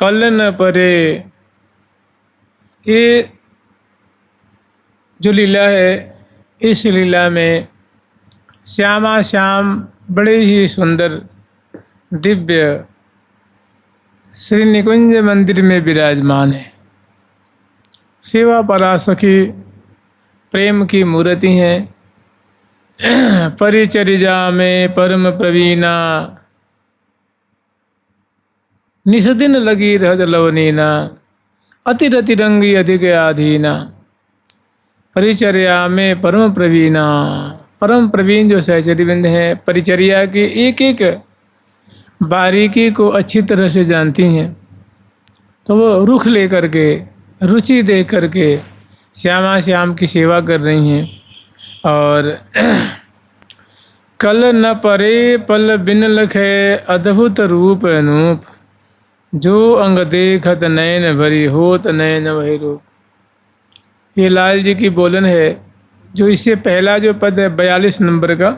कल न परे। ये जो लीला है, इस लीला में श्यामा श्याम बड़े ही सुंदर दिव्य श्री निकुंज मंदिर में विराजमान है। सेवा परासखी प्रेम की मूर्ति हैं। परिचर्या में परम प्रवीणा, निषदिन लगी रहत लवनीना, अतिरति रंगी अधिक आधीना। परिचर्या में परम प्रवीणा, परम प्रवीण जो सहचरीवृंद हैं, परिचर्या की एक एक बारीकी को अच्छी तरह से जानती हैं। तो वो रुख लेकर के, रुचि दे करके श्यामा श्याम की सेवा कर रही हैं। और कल न परे पल बिन लखे, अद्भुत रूप अनूप। जो अंग देखत नयन भरी, होत नयन वही रूप। ये लाल जी की बोलन है। जो इससे पहला जो पद है 42 नंबर का,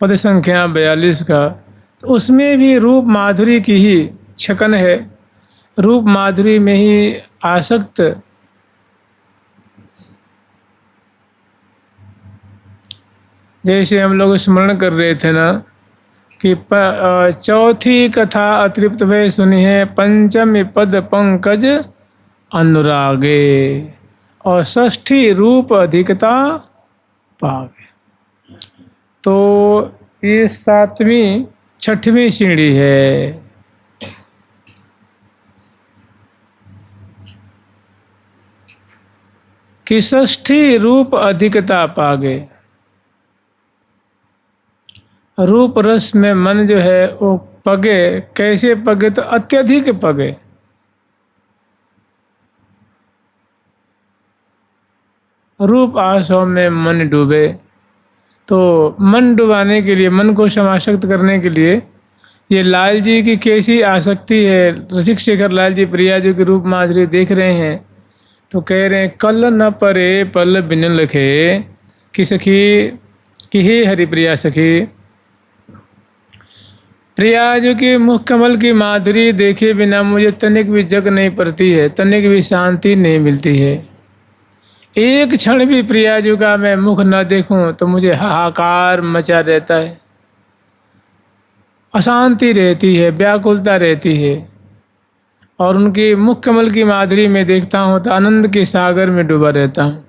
पद संख्या 42 का, तो उसमें भी रूप माधुरी की ही छकन है। रूप माधुरी में ही आसक्त जैसे हम लोग स्मरण कर रहे थे ना कि चौथी कथा अतृप्त भय सुनी है, पंचम पद पंकज अनुरागे, और षष्ठी रूप अधिकता पागे। तो ये 7वीं 6वीं सीढ़ी है। कि षष्ठी रूप अधिकता पागे। रूप रस में मन जो है वो पगे। कैसे पगे? तो अत्यधिक पगे। रूप आसों में मन डूबे। तो मन डुबाने के लिए, मन को समासक्त करने के लिए ये लाल जी की कैसी आसक्ति है। रसिक शेखर लाल जी प्रिया जी के रूप माधुरी देख रहे हैं तो कह रहे हैं, कल न परे पल बिन लखे, कि सखी कि हे हरिप्रिया सखी, प्रिया जो कि मुख कमल की माधुरी देखे बिना मुझे तनिक भी जग नहीं पड़ती है, तनिक भी शांति नहीं मिलती है। एक क्षण भी प्रिया जी का मैं मुख न देखूं तो मुझे हाहाकार मचा रहता है, अशांति रहती है, व्याकुलता रहती है। और उनकी मुख कमल की माधुरी में देखता हूँ तो आनंद के सागर में डूबा रहता हूँ।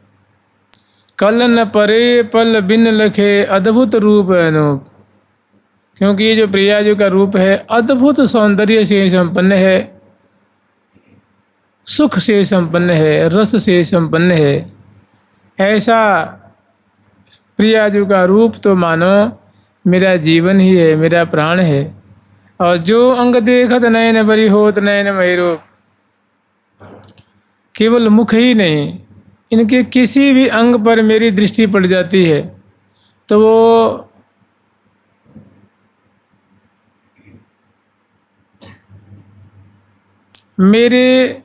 कल न परे पल बिन लखे, अद्भुत रूप अनूप। क्योंकि ये जो प्रिया जी का रूप है अद्भुत सौंदर्य से संपन्न है, सुख से संपन्न है, रस से संपन्न है। ऐसा प्रिया जी का रूप तो मानो मेरा जीवन ही है, मेरा प्राण है। और जो अंग देखत नयन भरी, होत नयन वही रूप। केवल मुख ही नहीं, इनके किसी भी अंग पर मेरी दृष्टि पड़ जाती है तो वो मेरे,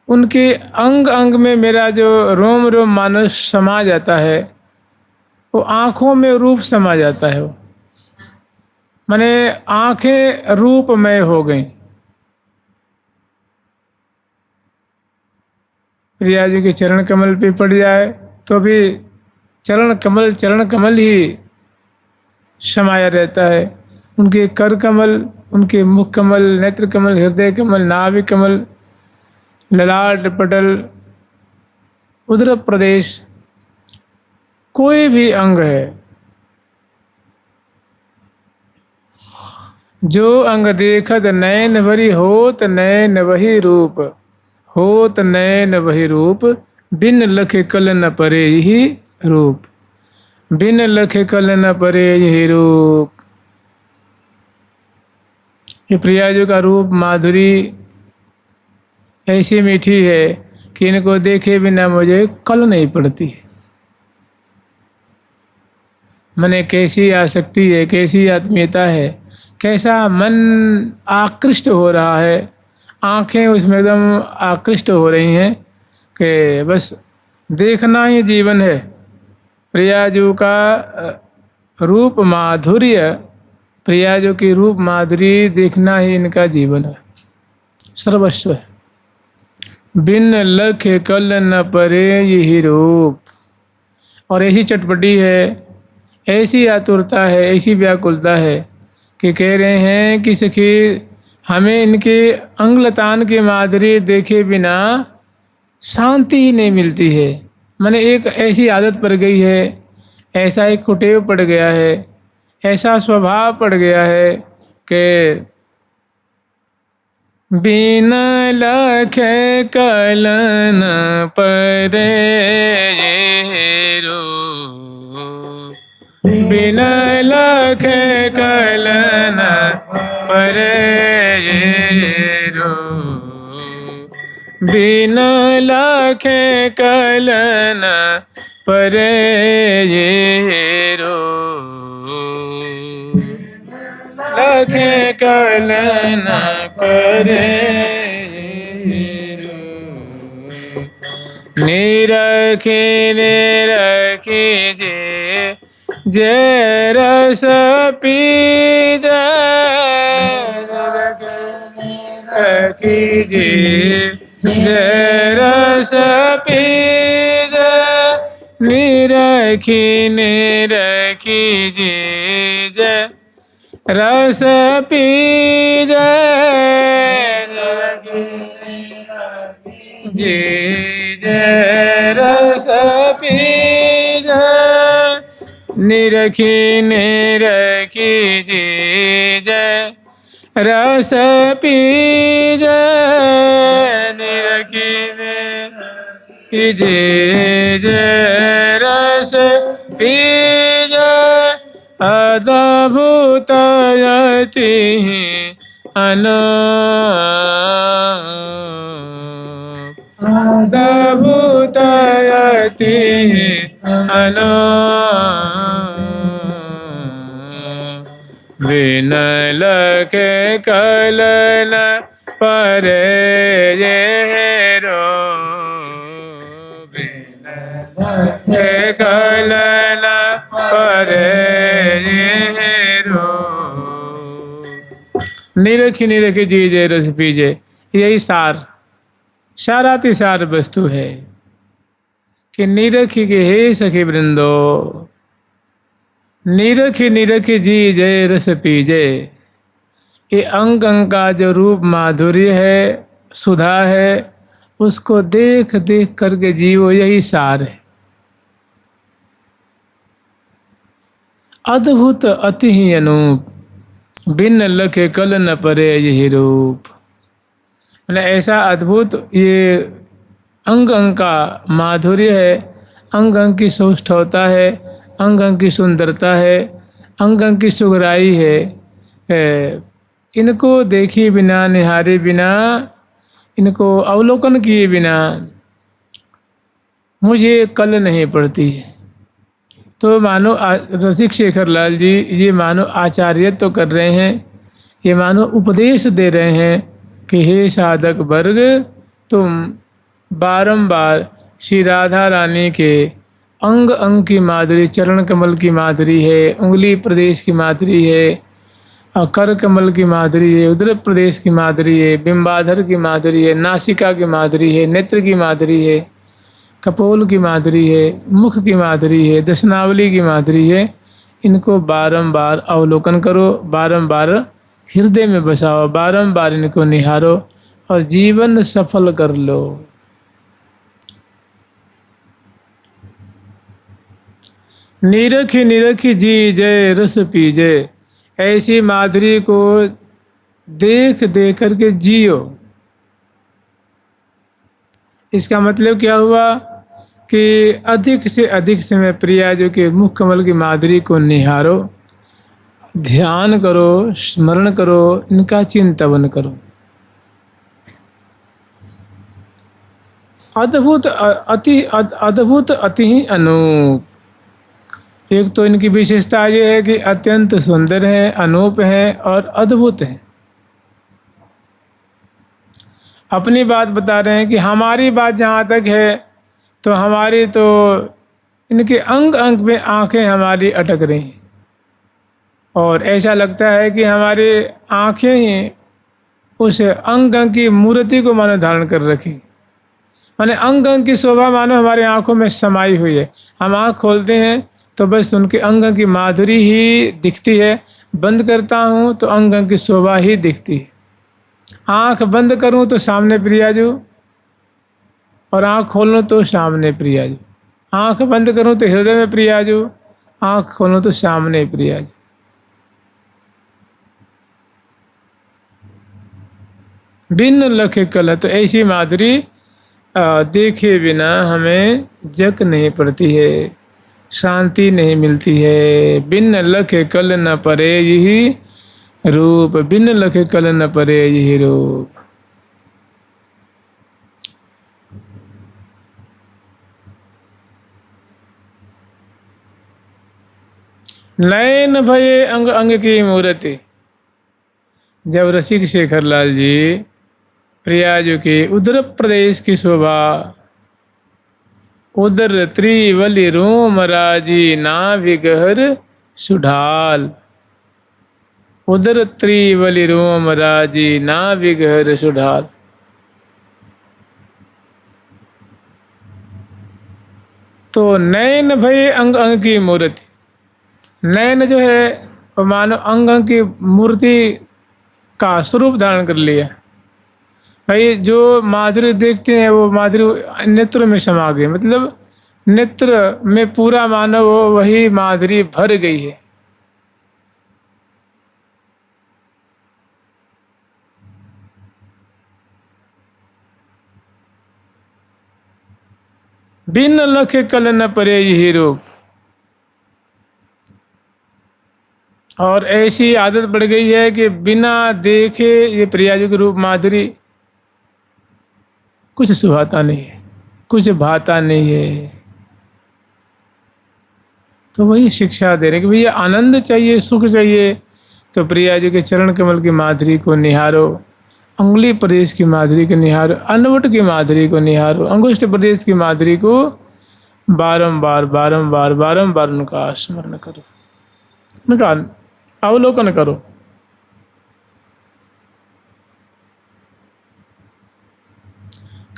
उनके अंग अंग में मेरा जो रोम रोम मानस समा जाता है, वो आँखों में रूप समा जाता है। वो माने आँखें रूपमय हो गई। प्रिया जी के चरण कमल पे पड़ जाए तो भी चरण कमल ही समाया रहता है। उनके कर कमल, उनके मुख कमल, नेत्र कमल, हृदय कमल, नाभि कमल, ललाट पटल, उदर प्रदेश, कोई भी अंग है, जो अंग देखत नयन भरी, होत नयन वही रूप। होत नयन वही रूप, बिन लखे कल न परे यही रूप। बिन लखे कल न परे यही रूप। ये प्रिया जी का रूप माधुरी ऐसी मीठी है कि इनको देखे बिना मुझे कल नहीं पड़ती। मने कैसी आसक्ति है, कैसी आत्मीयता है, कैसा मन आकृष्ट हो रहा है। आँखें उसमें एकदम आकृष्ट हो रही हैं कि बस देखना ही जीवन है। प्रिया जी का रूप माधुर्य प्रिया जो कि रूप माधुरी देखना ही इनका जीवन है, सर्वस्व है। बिन लख कल न परे यही रूप। और ऐसी चटपटी है, ऐसी आतुरता है, ऐसी व्याकुलता है कि कह रहे हैं कि सखी हमें इनके अंगलतान की माधुरी देखे बिना शांति ही नहीं मिलती है। मैंने एक ऐसी आदत पड़ गई है, ऐसा एक कुटेव पड़ गया है, ऐसा स्वभाव पड़ गया है कि बिन लख कलन परे ये रूप। बिन लख कलन परे ये रूप। बिन लख कलन परे ये रूप। लख कलन परे ये रूप। निरखी निरखी जय रस पी कीजिए जय रस पी निरखी निरखी जय रस पी जय रस पी निरखी निरखी जय रस पी निरखी निरखी जय रस पी अद्भुत यति अद्भुत यति बिन लख कलन परे ये रूप। बिन लख कलन परे ये रूप। निरखी निरखी जीजे रस पीजे, यही सारातिसार वस्तु है कि निरखी के हे सखी वृंदो, निरखी निरखी जी जय रस पीजे। ये अंग अंग का जो रूप माधुर्य है, सुधा है, उसको देख देख करके जीवो, यही सार है। अद्भुत अति ही अनूप, बिन लखे कल न परे यही रूप। ऐसा अद्भुत ये अंग अंग का माधुर्य है, अंग अंग की सौष्ठवता है, अंग अंग की सुंदरता है, अंग अंग की सुगराई है। इनको देखे बिना, निहारे बिना, इनको अवलोकन किए बिना मुझे कल नहीं पड़ती। तो मानो रसिक शेखर लाल जी ये मानो आचार्य तो कर रहे हैं, ये मानो उपदेश दे रहे हैं कि हे साधक वर्ग, तुम बारंबार श्री राधा रानी के अंग अंग की माधुरी, चरण कमल की माधुरी है, उंगली प्रदेश की माधुरी है, कर कमल की माधुरी है, उदर प्रदेश की माधुरी है, बिंबाधर की माधुरी है, नासिका की माधुरी है, नेत्र की माधुरी है, कपोल की माधुरी है, मुख की माधुरी है, दशनावली की माधुरी है। इनको बारंबार अवलोकन करो, बारंबार हृदय में बसाओ, बारंबार इनको निहारो और जीवन सफल कर लो। निरखी निरखी जी जय रस पीजे, ऐसी माधुरी को देख देख करके जियो। इसका मतलब क्या हुआ कि अधिक से अधिक समय प्रिया जो कि मुख कमल की माधुरी को निहारो, ध्यान करो, स्मरण करो, इनका चिंतन करो। अद्भुत अति ही अनूप। एक तो इनकी विशेषता ये है कि अत्यंत सुंदर है, अनूप है और अद्भुत है। अपनी बात बता रहे हैं कि हमारी बात जहाँ तक है तो हमारी तो इनके अंग अंग में आंखें हमारी अटक रही हैं। और ऐसा लगता है कि हमारी आँखें ही उस अंग अंग की मूर्ति को मानो धारण कर रखी, माने अंग अंग की शोभा मानो हमारी आंखों में समाई हुई है। हम आँख खोलते हैं तो बस उनके अंग अंग की माधुरी ही दिखती है, बंद करता हूँ तो अंग अंग की शोभा ही दिखती है। आँख बंद करूँ तो सामने प्रियाजू, और आँख खोलूँ तो सामने प्रियाजू। आँख बंद करूँ तो हृदय में प्रियाजू, आँख खोलूँ तो सामने प्रियाजू। बिन लखे कल, तो ऐसी माधुरी देखे बिना हमें जक नहीं पड़ती है, शांति नहीं मिलती है। बिन लखे कल न परे यही रूप, बिन लखे कल न परे यही रूप। नयन भये अंग अंग की मूर्ति। जब रसिक शेखर लाल जी प्रियाजू के उदर प्रदेश की शोभा, उदर त्रिवली रोम राजी नाभिगहर सुढाल, उदर त्रिवली रोम राजी नाभिगहर सुढाल। तो नयन भय अंग अंग की मूर्ति, नयन जो है वो मानो अंग अंग की मूर्ति का स्वरूप धारण कर लिया। भाई जो माधुरी देखते हैं वो माधुरी नेत्र में समा गई, मतलब नेत्र में पूरा मानव वही माधुरी भर गई है। बिन लखे कल न परे यही रूप। और ऐसी आदत पड़ गई है कि बिना देखे ये प्रियाजू के रूप माधुरी कुछ सुहाता नहीं है, कुछ भाता नहीं है। तो वही शिक्षा दे रहे कि भैया आनंद चाहिए, सुख चाहिए तो प्रियाजू के चरण कमल की माधुरी को निहारो, अंगुली प्रदेश की माधुरी को निहारो, अनवट की माधुरी को निहारो, अंगुष्ठ प्रदेश की माधुरी को बारंबार बारंबार बारंबार उनका स्मरण करो, उनका अवलोकन करो।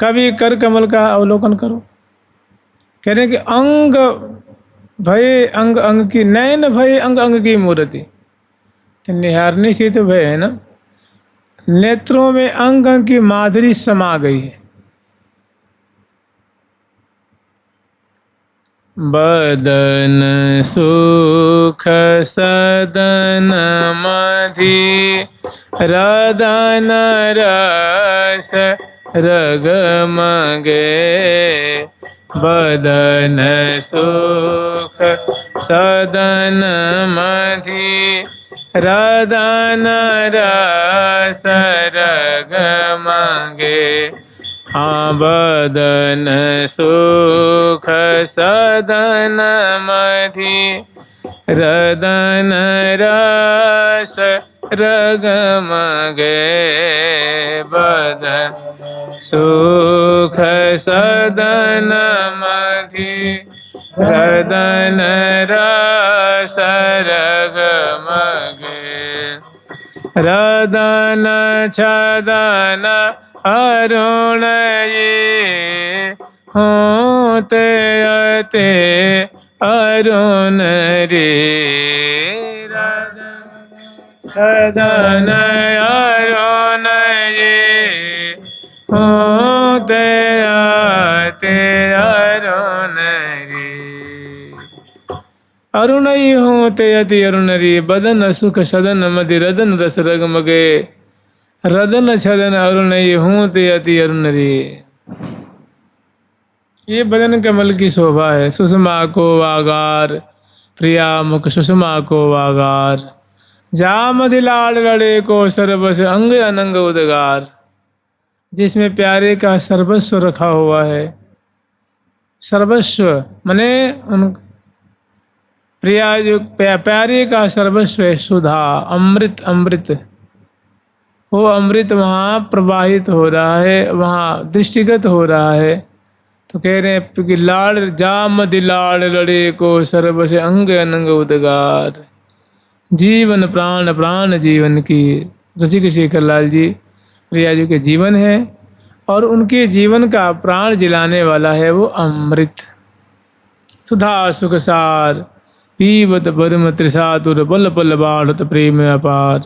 कभी कर कमल का अवलोकन करो। कह रहे हैं कि अंग भय अंग अंग की, नयन भय अंग अंग की मूर्ति। तो निहारने से तो भय है ना, नेत्रों में अंग अंग की माधुरी समा गई है। बदन सुख सदन मधि रदन रस रगमगे, बदन सुख सदन मधि रदन रस रगमगे। बदन सुख सदन मधि रदन रस रगमगे, बदन सुख सदन मधि रदन रस रगमगे। रदन छदन अरुण ये होते अते अरुण रे, रदन अरुण ये होते अते अरुण रे, अरुण ही होते अति अरुण रे। बदन सुख सदन मधि रदन रस रगमगे, रदन छदन अरुण हूँ ते अति अरुण रे। ये बदन कमल की शोभा है। सुषमा को वागार, प्रिया मुख सुषमा को वागार, जामधि लाड़ लड़े को सर्वस अंग अनंग उदगार। जिसमें प्यारे का सर्वस्व रखा हुआ है, सर्वस्व माने उन प्रिया जो प्यारे का सर्वस्व है, सुधा अमृत, अमृत वो अमृत वहाँ प्रवाहित हो रहा है, वहाँ दृष्टिगत हो रहा है। तो कह रहे हैं कि लाड़ जामधि लाड़ लड़े को सर्व से अंग अनंग उदगार। जीवन प्राण प्राण जीवन की रसिक शेखर लाल जी प्रिया जी के जीवन है, और उनके जीवन का प्राण जिलाने वाला है वो अमृत। सुधा सुख सार पीबत परम त्रिसातुर पल पल बाढ़त प्रेम अपार।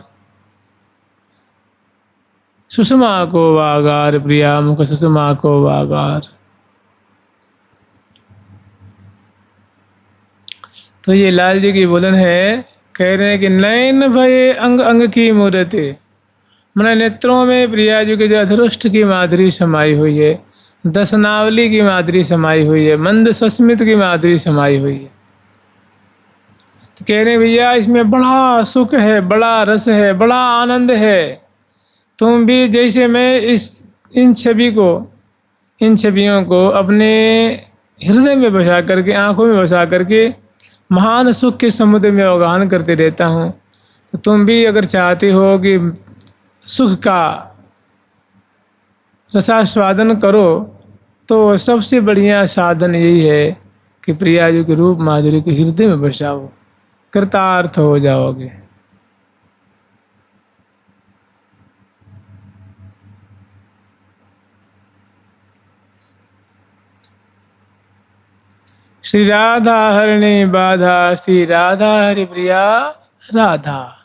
सुषमा को वागार प्रिया मुख सुषमा को वागार। तो ये लाल जी की बोलन है, कह रहे हैं कि नयन भये अंग अंग की मूर्ति, मैंने नेत्रों में प्रिया जी के जो अधरुष्ट की माधुरी समाई हुई है, दशनावली की माधुरी समाई हुई है, मंद सस्मित की माधुरी समाई हुई है। तो कह रहे हैं भैया इसमें बड़ा सुख है, बड़ा रस है, बड़ा आनंद है। तुम भी जैसे मैं इन छवियों को अपने हृदय में बसा करके, आंखों में बसा करके महान सुख के समुद्र में अवगाहन करते रहता हूँ, तो तुम भी अगर चाहते हो कि सुख का रसास्वादन करो, तो सबसे बढ़िया साधन यही है कि प्रिया जी के रूप माधुरी के हृदय में बसाओ, कृतार्थ हो जाओगे। श्री राधा हरणी बाधा, श्री राधा हरि प्रिया राधा।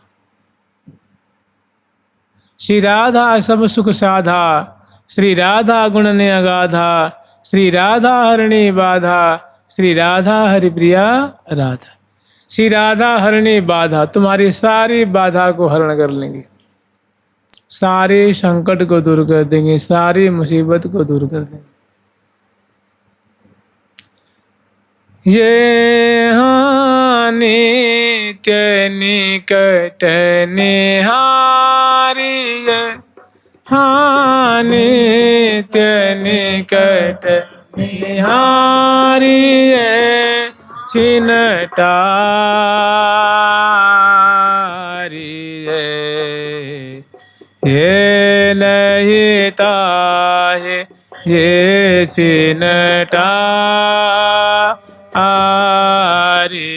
श्री राधा सब सुख साधा, श्री राधा गुण ने अगाधा, श्री राधा हरणी बाधा, श्री राधा हरि प्रिया राधा। श्री राधा हरणी बाधा तुम्हारी सारी बाधा को हरण कर लेंगे, सारे संकट को दूर कर देंगे, सारी मुसीबत को दूर कर देंगे। ये हाँ नित्य निकट निहारी, ये हाँ नित्य निकट निहारी, ये छिन टारी, ये नहीं ताहे ये छिन आरी,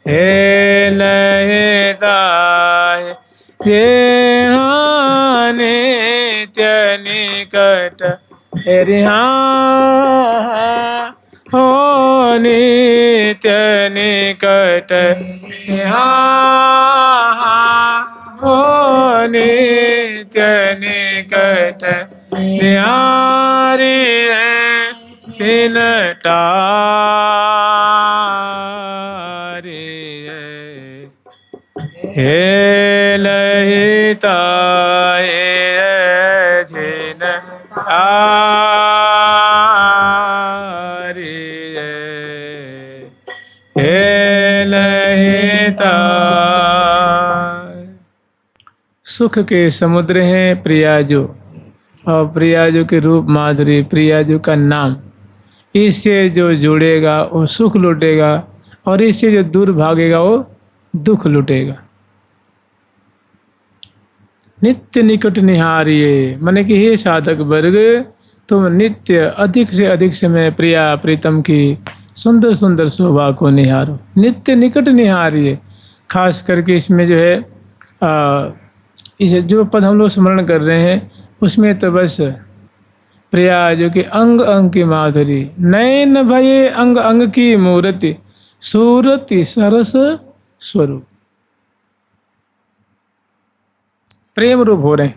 हे नहीं ताहे ये हाँ नित्य निकट हाँ हो नित्य निकट हाँ हो नित्य निकट निहारी, छिन टारी, हे लहिता हे छिन टारी, हे लहिता। सुख के समुद्र हैं प्रियाजो, और प्रियाजो के रूप माधुरी, प्रियाजो का नाम, इससे जो जुड़ेगा वो सुख लुटेगा, और इससे जो दूर भागेगा वो दुख लुटेगा। नित्य निकट निहारिये, माने कि हे साधक वर्ग, तुम नित्य अधिक से अधिक समय प्रिया प्रीतम की सुंदर सुंदर शोभा को निहारो, नित्य निकट निहारिये। खास करके इसमें जो है इसे जो पद हम लोग स्मरण कर रहे हैं उसमें तो बस प्रिया जो कि अंग अंग की माधुरी, नयन भये अंग अंग की मूर्ति, सूरति सरस स्वरूप, प्रेम रूप हो रहे हैं।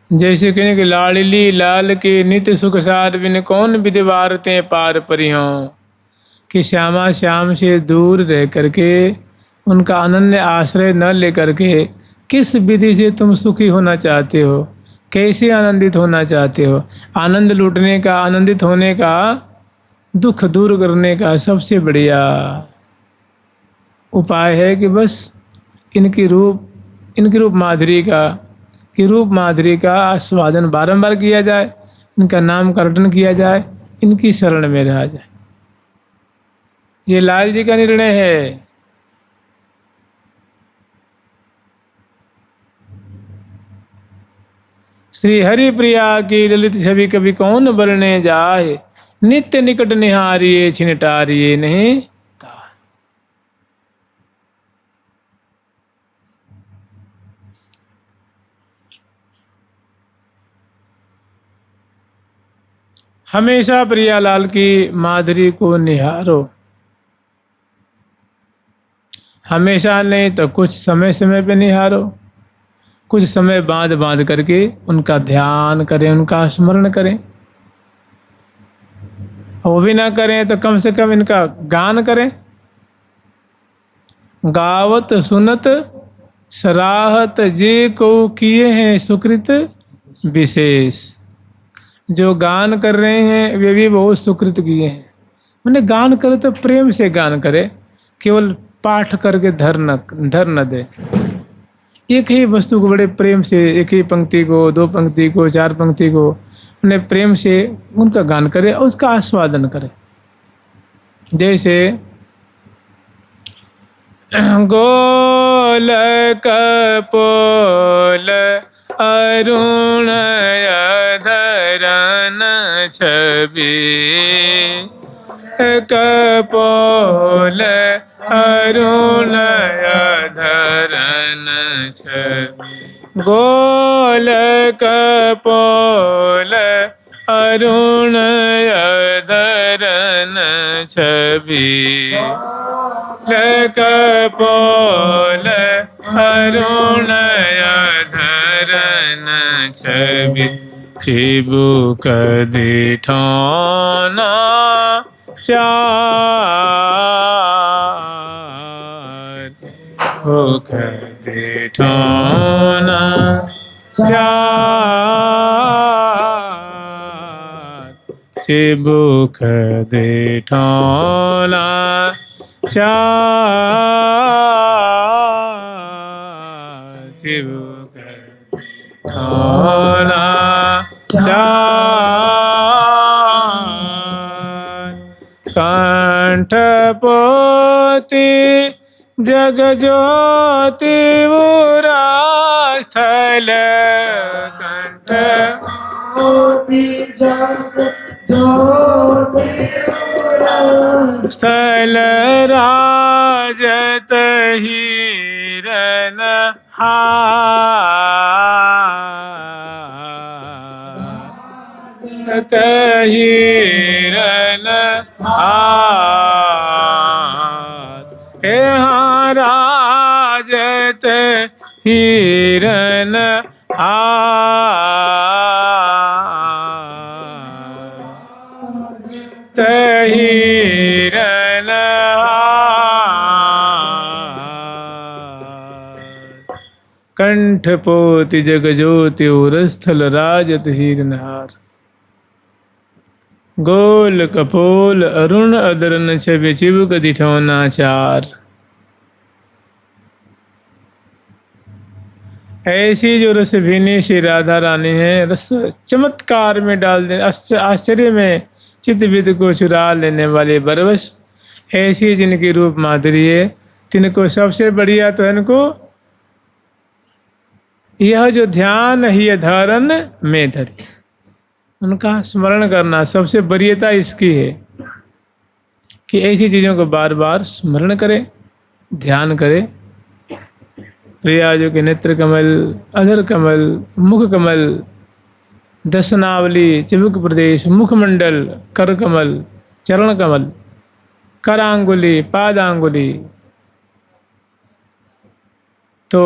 जैसे कहें कि लाडली लाल के नित्य सुख सार बिन कौन विधि वारते पार परियों, कि श्यामा श्याम से दूर रह करके, उनका अनन्य आश्रय न लेकर के किस विधि से तुम सुखी होना चाहते हो, कैसे आनंदित होना चाहते हो। आनंद लूटने का, आनंदित होने का, दुख दूर करने का सबसे बढ़िया उपाय है कि बस इनकी रूप माधुरी का आस्वादन बारंबार किया जाए, इनका नाम का रटन किया जाए, इनकी शरण में रहा जाए। ये लाल जी का निर्णय है। श्री हरि प्रिया की ललित छवि कभी कौन बरने जाए, नित्य निकट निहारिये छिन टारिये नहीं ताए। हमेशा प्रियालाल की माधुरी को निहारो, हमेशा नहीं तो कुछ समय समय पे निहारो, कुछ समय बांध बांध करके उनका ध्यान करें, उनका स्मरण करें। वो भी ना करें तो कम से कम इनका गान करें। गावत सुनत सराहत जे को किए हैं सुकृत विशेष। जो गान कर रहे हैं वे भी बहुत सुकृत किए हैं। मैंने गान करे तो प्रेम से गान करे, केवल पाठ करके धर न दे। एक ही वस्तु को बड़े प्रेम से, एक ही पंक्ति को, दो पंक्ति को, चार पंक्ति को अपने प्रेम से उनका गान करे और उसका आस्वादन करे। जैसे गोल कपोल अरुण धरन छवि, कपोल अरुण धरन छवि, गोल कपोल अरुण धरन छवि, कपोल अरुण धरन छवि, चिबुक दिठौना चार, भूख दिठौना चार, चिबुक दिठौना चार, चिबुक दिठौना चार, कंठ पोती जग ज्योति उरा स्थल, कंठ पोती जग ज्योति उरा स्थल, राजत हिरन हार, हिरन हार, यहाँ राजत हिरन हार, हिरन हार, कंठ पोति जग ज्योति उरस्थल राजत हिरन हार, गोल कपोल अरुण अदरन छवि, चिबुक दिठौना चार। ऐसी जो रस भीनी श्री राधा रानी है, रस चमत्कार में डाल दे, आश्चर्य में चित्त विद को चुरा लेने वाले बरबस, ऐसी जिनकी रूप माधुरी है, तिनको सबसे बढ़िया तो इनको यह जो ध्यान ही धारण में धरी, उनका स्मरण करना सबसे वरीयता इसकी है कि ऐसी चीज़ों को बार बार स्मरण करें, ध्यान करें। प्रियाजों के नेत्र कमल, अधर कमल, मुख कमल, दशनावली, चिबुक प्रदेश, मुखमंडल, कर कमल, चरण कमल, करांगुली, पादांगुली, तो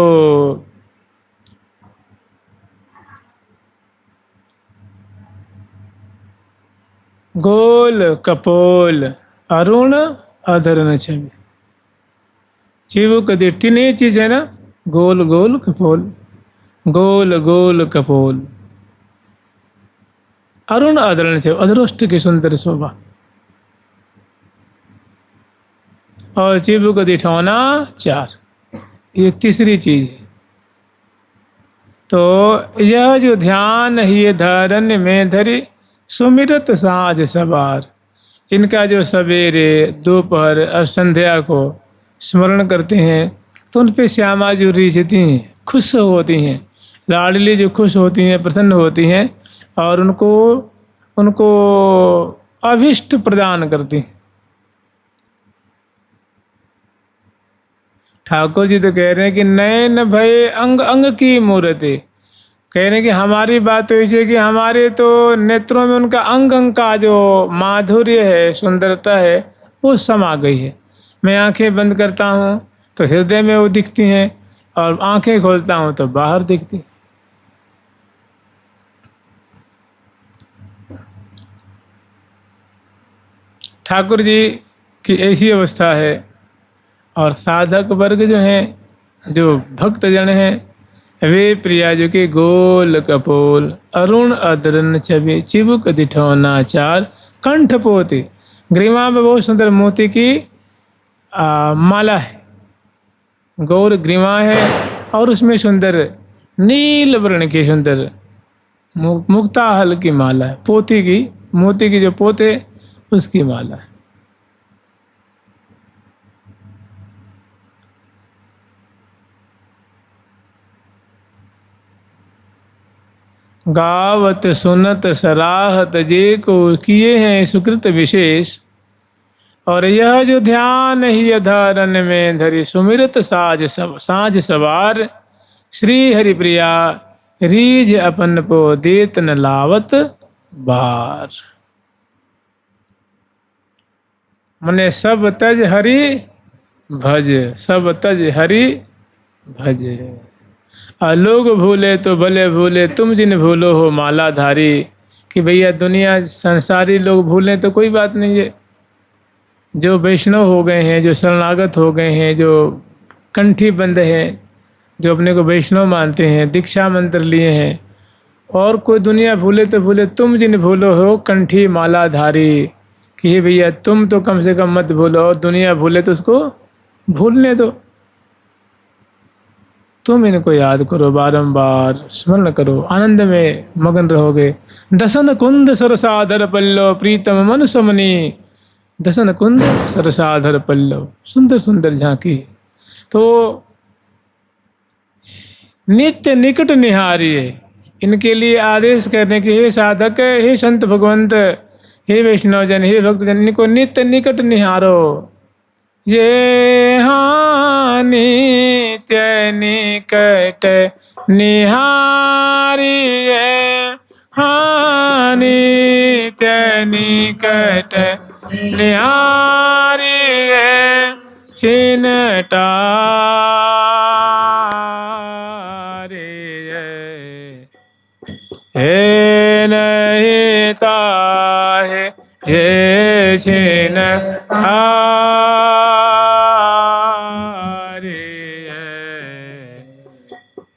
गोल कपोल अरुण अधरन छवि, चिबुक दी, तीन ही चीज है ना, गोल गोल कपोल, गोल गोल कपोल, अरुण अधरण छवि, अधरोष्ट की सुंदर शोभा, और चिबुक दिठौना चार, ये तीसरी चीज है। तो यह जो ध्यान ही धारण में धरी, सुमिरत साँझ सवार, इनका जो सवेरे दोपहर और संध्या को स्मरण करते हैं तो उन पे श्यामा जो रीझती हैं, खुश होती हैं, लाडली जो खुश होती हैं, प्रसन्न होती हैं और उनको उनको अभिष्ट प्रदान करती हैं। ठाकुर जी तो कह रहे हैं कि नयन भय अंग अंग की मूर्ति, कह रहे हैं कि हमारी बात तो ऐसी है कि हमारे तो नेत्रों में उनका अंग अंग का जो माधुर्य है, सुंदरता है, वो समा गई है। मैं आंखें बंद करता हूँ तो हृदय में वो दिखती हैं और आंखें खोलता हूँ तो बाहर दिखती। ठाकुर जी की ऐसी अवस्था है। और साधक वर्ग जो हैं, जो भक्त जन हैं, वे प्रिया जो के गोल कपोल अरुण अदरन छवि चिबुक दिठौना चार कंठ पोती। ग्रीवा में बहुत सुंदर मोती की माला है, गौर ग्रीवा है और उसमें सुंदर नील वर्ण की सुंदर मुक्ताहल की माला है, पोती की, मोती की जो पोते उसकी माला है। गावत सुनत सराहत जे को किए हैं सुकृत विशेष। और यह जो ध्यान ही अधारन में धरी सुमिरत साज सवार। श्री हरि प्रिया रीझ अपन को देत न लावत बार। मने सब तज हरि भज, सब तज हरि भज। लोग भूले तो भले भूले तुम जिन भूलो हो मालाधारी। कि भैया दुनिया संसारी लोग भूलें तो कोई बात नहीं है, जो वैष्णव हो गए हैं, जो शरणागत हो गए हैं, जो कंठी बंद हैं, जो अपने को वैष्णव मानते हैं, दीक्षा मंत्र लिए हैं, और कोई दुनिया भूले तो भूले तुम जिन भूलो हो कंठी मालाधारी। कि हे भैया तुम तो कम से कम मत भूलो, और दुनिया भूले तो उसको भूलने दो। तुम इनको याद करो, बारंबार स्मरण करो, आनंद में मगन रहोगे। दसन कुंद सरसाधर पल्लव प्रीतम मन समनी। दसन कुंद सरसाधर पल्लव, सुंदर सुंदर झांकी। तो नित्य निकट निहारिये, इनके लिए आदेश करने की, हे साधक, हे संत भगवंत, हे वैष्णव जन, हे भक्त जन, इनको नित्य निकट निहारो। ये हाँ नित्य निकट निहारिये, हाँ नित्य निकट निहारिये। छिन टारिये हे नहीं ताहे, ये छिन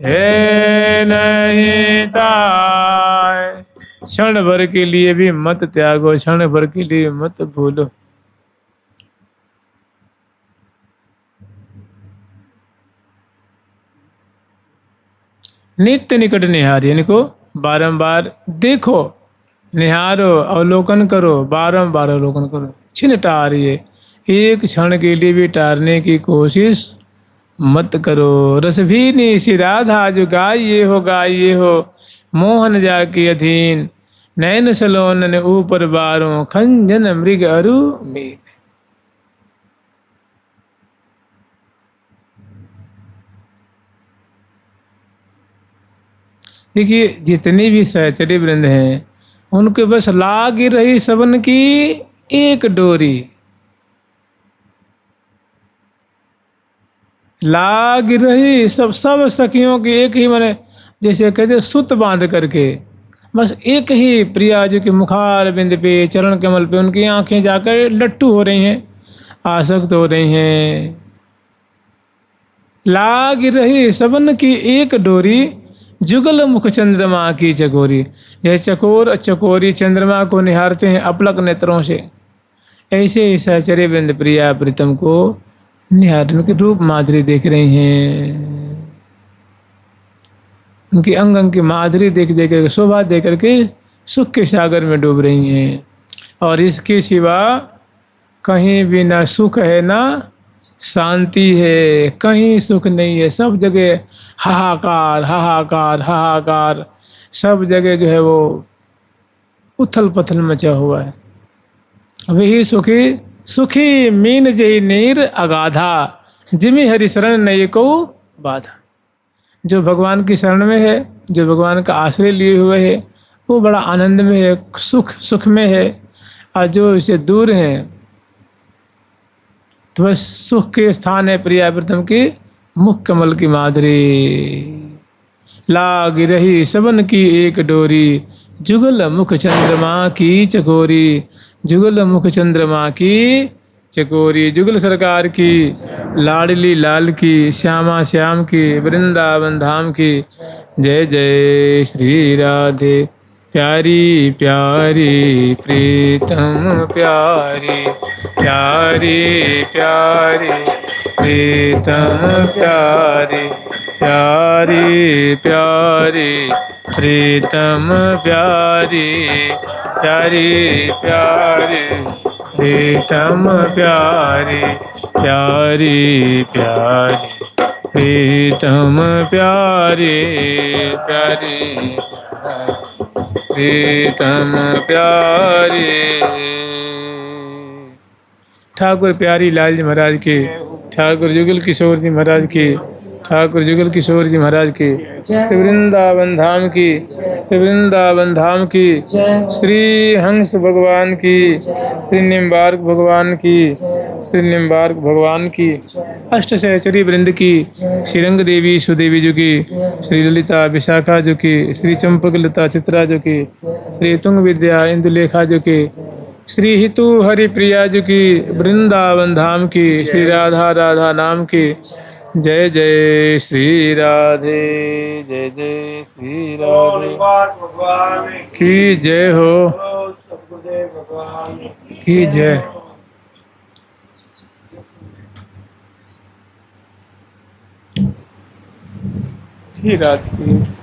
हे नहीं ताए। क्षण भर के लिए भी मत त्यागो, क्षण भर के लिए मत भूलो। नित्य निकट निहारिये, इनको बारंबार देखो, निहारो, अवलोकन करो, बारंबार अवलोकन करो। छिन टारिये, एक क्षण के लिए भी टारने की कोशिश मत करो। रस भी निशि राधा जो गाइए हो, मोहन जाके अधीन। नैन सलोन ने ऊपर बारों, खंजन मृग अरु मीन। देखिए जितने भी सहचर्य वृंद हैं, उनके बस लाग रही सबन की एक डोरी, लाग रही सब सखियों की एक ही, माने जैसे कहते सुत बांध करके, बस एक ही प्रिया जो कि मुखार बिंद पे, चरण कमल पे उनकी आंखें जाकर लट्टू हो रही हैं, आसक्त हो रही हैं। लाग रही सबन की एक डोरी, जुगल मुख चंद्रमा की चकोरी। जैसे चकोर चकोरी चंद्रमा को निहारते हैं अपलक नेत्रों से, ऐसे ही सहचर्य वृंद प्रिया प्रीतम को निहार, उनकी रूप माधुरी देख रही हैं, उनकी अंग अंग की माधुरी देख देख कर, शोभा देख करके सुख के सागर में डूब रही हैं। और इसके सिवा कहीं भी ना सुख है ना शांति है, कहीं सुख नहीं है, सब जगह हाहाकार हाहाकार हाहाकार, सब जगह जो है वो उथल पथल मचा हुआ है। वही सुखी सुखी मीन जही नीर अगाधा, जिमि हरि शरण नहीं को बाधा। जो भगवान की शरण में है, जो भगवान का आश्रय लिए हुए है, वो बड़ा आनंद में है, सुख में है। और जो इससे दूर हैं तो बस सुख के स्थान है प्रियावृतम की मुख कमल की माधुरी। लाग रही सबन की एक डोरी, जुगल मुख चंद्रमा की चकोरी, जुगल मुख चंद्रमा की चकोरी। जुगल सरकार की, लाडली लाल की, श्यामा श्याम की, वृंदावन धाम की। जय जय श्री राधे। प्यारी प्यारी प्रीतम प्यारी, प्यारी प्यारी प्रीतम प्यारी, प्यारी प्यारी प्रीतम प्यारी, प्यारी प्यारी प्रीतम प्यारी, प्यारी प्यारी प्रीतम प्यारी, प्यारी प्रीतम प्यारी। ठाकुर प्यारी लाल जी महाराज की, ठाकुर जुगल किशोर जी महाराज की, ठाकुर जुगल किशोर जी महाराज की, श्री वृंदावन धाम की, श्री वृंदावन धाम की, श्री हंस भगवान की, श्री निम्बार्क भगवान की, श्री निम्बार्क भगवान की, अष्ट सहचरी वृंद की, श्री रंग देवी सुदेवी जी की, श्री ललिता विशाखा जी की, श्री चंपक लता चित्रा जी की, श्री तुंग विद्या इंदुलेखा जी की, श्री हितु हरि प्रिया जी की, वृंदावन धाम की, श्री राधा राधा नाम की। जय जय श्री राधे, जय जय श्री राधे भगवान की जय हो, सतगुरुदेव भगवान की जय। ही राधे की।